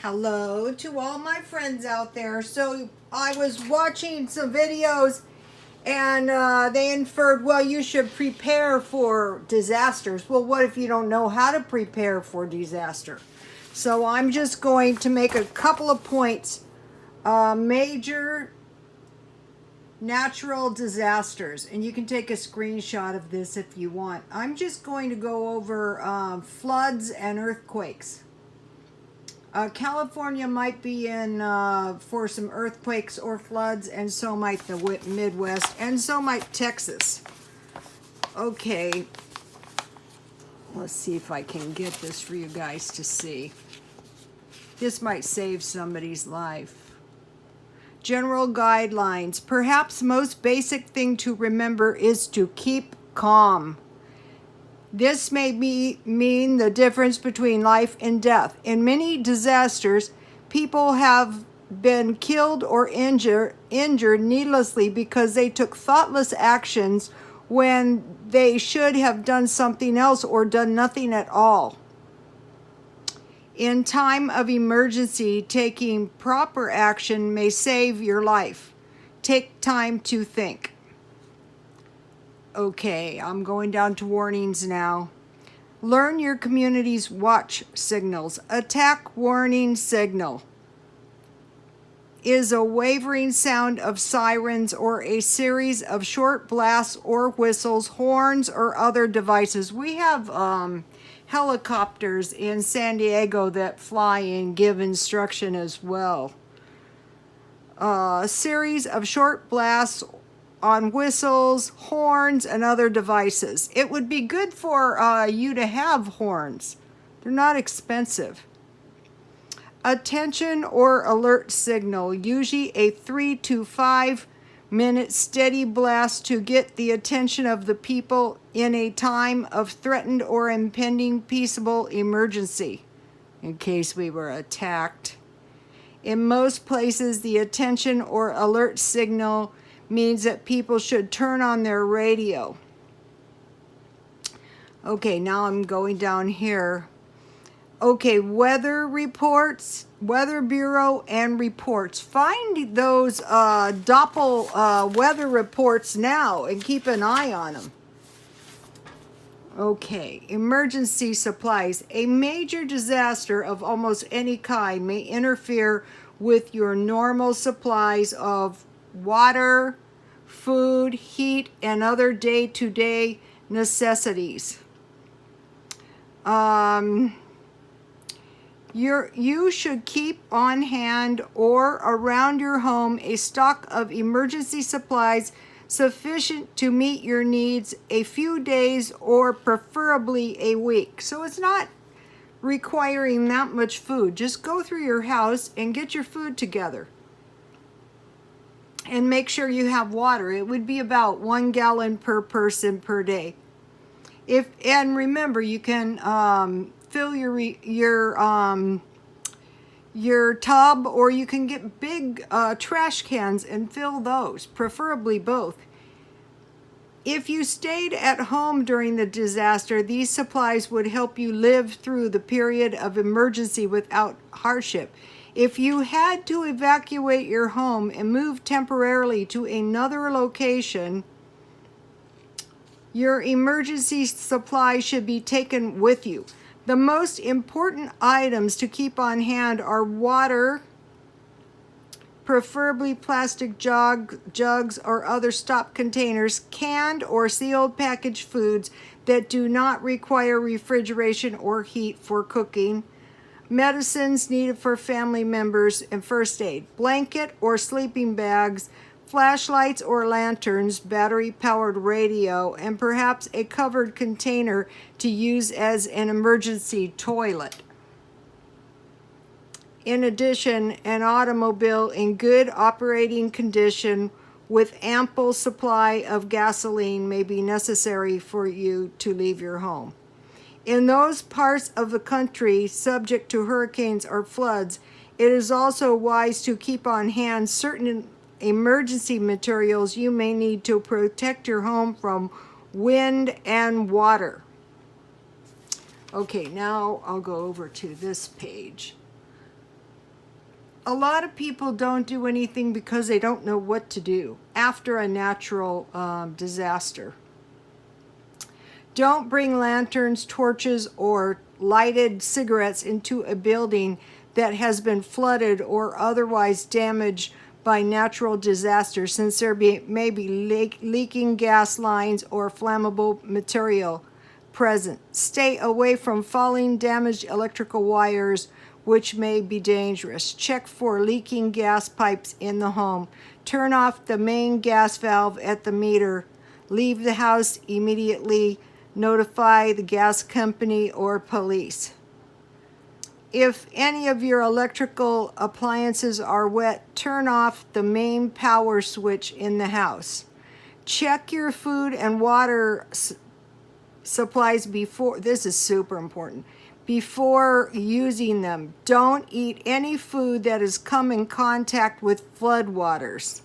Hello to all my friends out there. So I was watching some videos and they inferred, well, you should prepare for disasters. Well, what if you don't know how to prepare for disaster? So I'm just going to make a couple of points. Major natural disasters, and you can take a screenshot of this if you want. I'm just going to go over floods and earthquakes. California might be in for some earthquakes or floods, and so might the Midwest, and so might Texas. Okay, let's see if I can get this for you guys to see. This might save somebody's life. General guidelines. Perhaps most basic thing to remember is to keep calm. This may mean the difference between life and death. In many disasters, people have been killed or injured needlessly because they took thoughtless actions when they should have done something else or done nothing at all. In time of emergency, taking proper action may save your life. Take time to think. Okay, I'm going down to warnings now. Learn your community's watch signals. Attack warning signal is a wavering sound of sirens or a series of short blasts or whistles, horns, or other devices. We have helicopters in San Diego that fly and give instruction as well. A series of short blasts on whistles, horns, and other devices. It would be good for you to have horns. They're not expensive. Attention or alert signal, usually a 3 to 5 minute steady blast to get the attention of the people in a time of threatened or impending peaceable emergency, in case we were attacked. In most places, the attention or alert signal means that people should turn on their radio. Okay, now I'm going down here. Okay, weather reports, Weather Bureau and reports. Find those Doppel weather reports now and keep an eye on them. Okay, emergency supplies. A major disaster of almost any kind may interfere with your normal supplies of water, food, heat, and other day-to-day necessities. You should keep on hand or around your home a stock of emergency supplies sufficient to meet your needs a few days or preferably a week. So it's not requiring that much food. Just go through your house and get your food together. And make sure you have water. It would be about 1 gallon per person per day. And remember, you can fill your tub, or you can get big trash cans and fill those, preferably both. If you stayed at home during the disaster, these supplies would help you live through the period of emergency without hardship. If you had to evacuate your home and move temporarily to another location, your emergency supply should be taken with you. The most important items to keep on hand are water, preferably plastic jugs or other stop containers, canned or sealed packaged foods that do not require refrigeration or heat for cooking, medicines needed for family members, and first aid, blanket or sleeping bags, flashlights or lanterns, battery-powered radio, and perhaps a covered container to use as an emergency toilet. In addition, an automobile in good operating condition with ample supply of gasoline may be necessary for you to leave your home. In those parts of the country subject to hurricanes or floods, it is also wise to keep on hand certain emergency materials you may need to protect your home from wind and water. Okay, now I'll go over to this page. A lot of people don't do anything because they don't know what to do after a natural disaster. Don't bring lanterns, torches, or lighted cigarettes into a building that has been flooded or otherwise damaged by natural disaster, since there may be leaking gas lines or flammable material present. Stay away from falling damaged electrical wires, which may be dangerous. Check for leaking gas pipes in the home. Turn off the main gas valve at the meter. Leave the house immediately. Notify the gas company or police. If any of your electrical appliances are wet, turn off the main power switch in the house. Check your food and water supplies before, this is super important, before using them. Don't eat any food that has come in contact with floodwaters.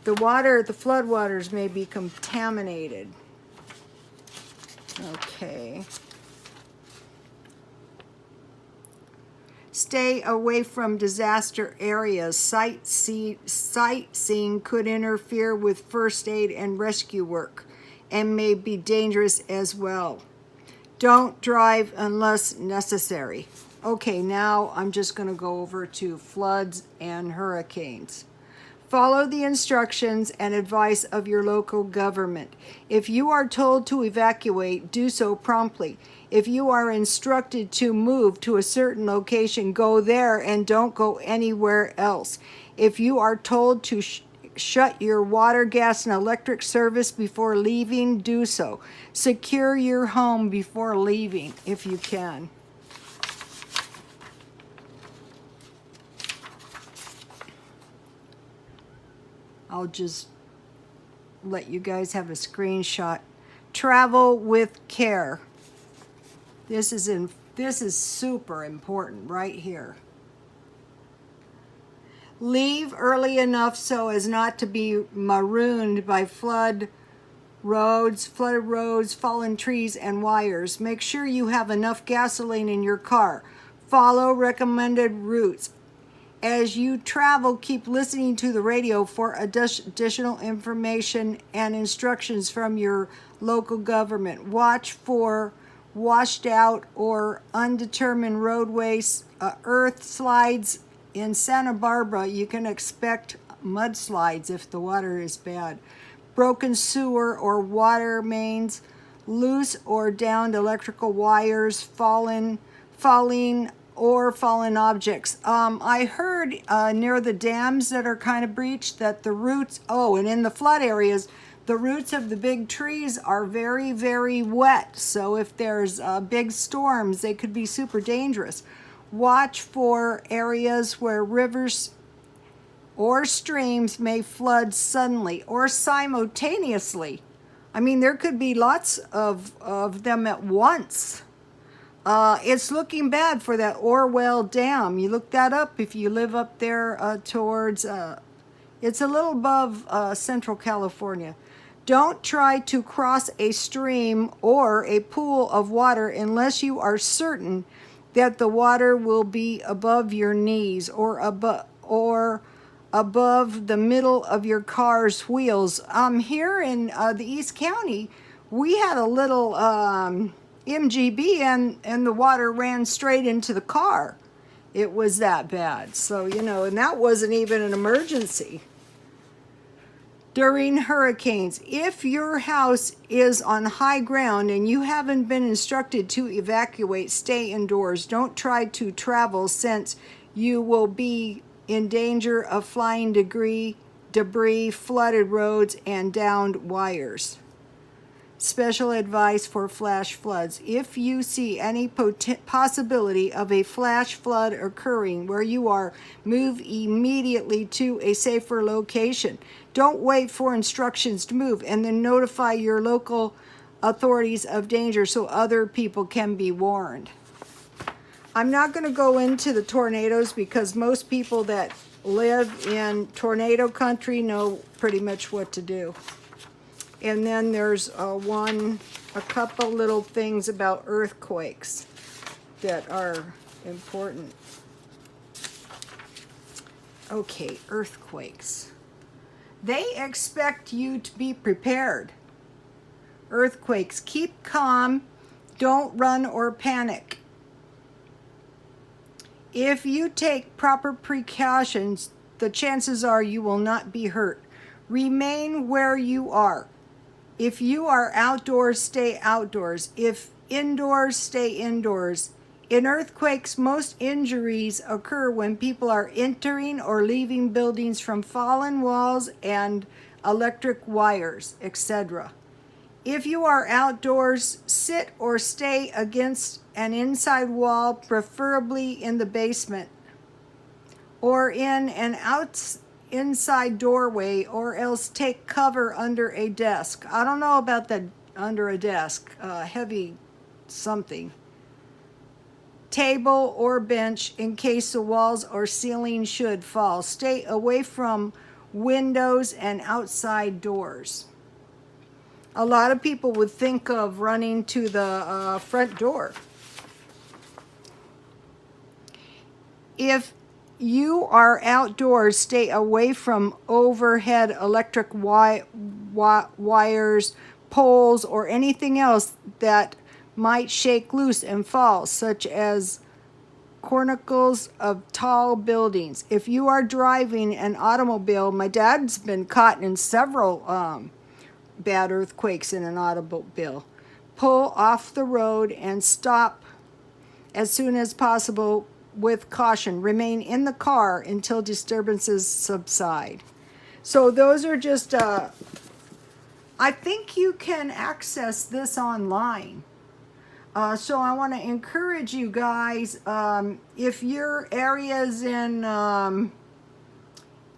The floodwaters may be contaminated. Okay. Stay away from disaster areas. Sightseeing could interfere with first aid and rescue work and may be dangerous as well. Don't drive unless necessary. Okay, now I'm just going to go over to floods and hurricanes. Follow the instructions and advice of your local government. If you are told to evacuate, do so promptly. If you are instructed to move to a certain location, go there and don't go anywhere else. If you are told to shut your water, gas, and electric service before leaving, do so. Secure your home before leaving if you can. I'll just let you guys have a screenshot. Travel with care. This is super important right here. Leave early enough so as not to be marooned by flooded roads, fallen trees, and wires. Make sure you have enough gasoline in your car. Follow recommended routes. As you travel, keep listening to the radio for additional information and instructions from your local government. Watch for washed out or undetermined roadways, earth slides. In Santa Barbara, you can expect mudslides if the water is bad. Broken sewer or water mains, loose or downed electrical wires, falling objects. I heard near the dams that are kind of breached that the roots, and in the flood areas, the roots of the big trees are very, very wet. So if there's big storms, they could be super dangerous. Watch for areas where rivers or streams may flood suddenly or simultaneously. I mean, there could be lots of them at once. It's looking bad for that Orwell Dam. You look that up if you live up there towards, it's a little above Central California. Don't try to cross a stream or a pool of water unless you are certain that the water will be above your knees or above the middle of your car's wheels. Here in the East County, we had a little MGB and the water ran straight into the car. It was that bad. So, and that wasn't even an emergency. During hurricanes, if your house is on high ground and you haven't been instructed to evacuate, stay indoors. Don't try to travel since you will be in danger of flying debris, flooded roads, and downed wires. Special advice for flash floods. If you see any possibility of a flash flood occurring where you are, move immediately to a safer location. Don't wait for instructions to move and then notify your local authorities of danger so other people can be warned. I'm not going to go into the tornadoes because most people that live in tornado country know pretty much what to do. And then there's a couple little things about earthquakes that are important. Okay, earthquakes. They expect you to be prepared. Earthquakes, keep calm, don't run or panic. If you take proper precautions, the chances are you will not be hurt. Remain where you are. If you are outdoors, stay outdoors. If indoors, stay indoors. In earthquakes, most injuries occur when people are entering or leaving buildings from fallen walls and electric wires, etc. If you are outdoors, sit or stay against an inside wall, preferably in the basement, or in an inside doorway, or else take cover under a desk. I don't know about the under a desk, heavy something. Table or bench in case the walls or ceiling should fall. Stay away from windows and outside doors. A lot of people would think of running to the front door. If you are outdoors, stay away from overhead electric wires, poles, or anything else that might shake loose and fall, such as cornicles of tall buildings. If you are driving an automobile, my dad's been caught in several bad earthquakes in an automobile. Pull off the road and stop as soon as possible with caution. Remain in the car until disturbances subside. So those are just, I think you can access this online. So I want to encourage you guys, if your area's in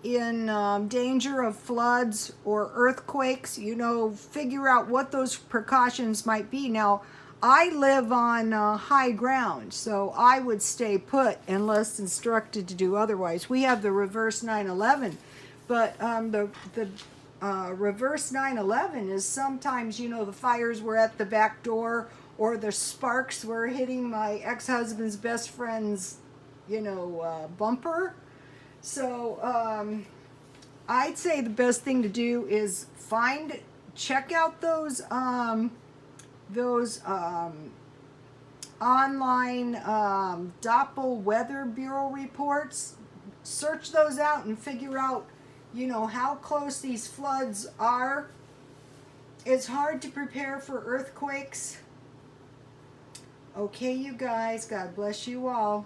danger of floods or earthquakes, you know, figure out what those precautions might be. Now, I live on high ground, so I would stay put unless instructed to do otherwise. We have the reverse 9/11, but the reverse 9/11 is sometimes, you know, the fires were at the back door, or the sparks were hitting my ex-husband's best friend's, you know, bumper. So I'd say the best thing to do is check out those online Doppel Weather Bureau reports. Search those out and figure out, you know, how close these floods are. It's hard to prepare for earthquakes. Okay, you guys, God bless you all.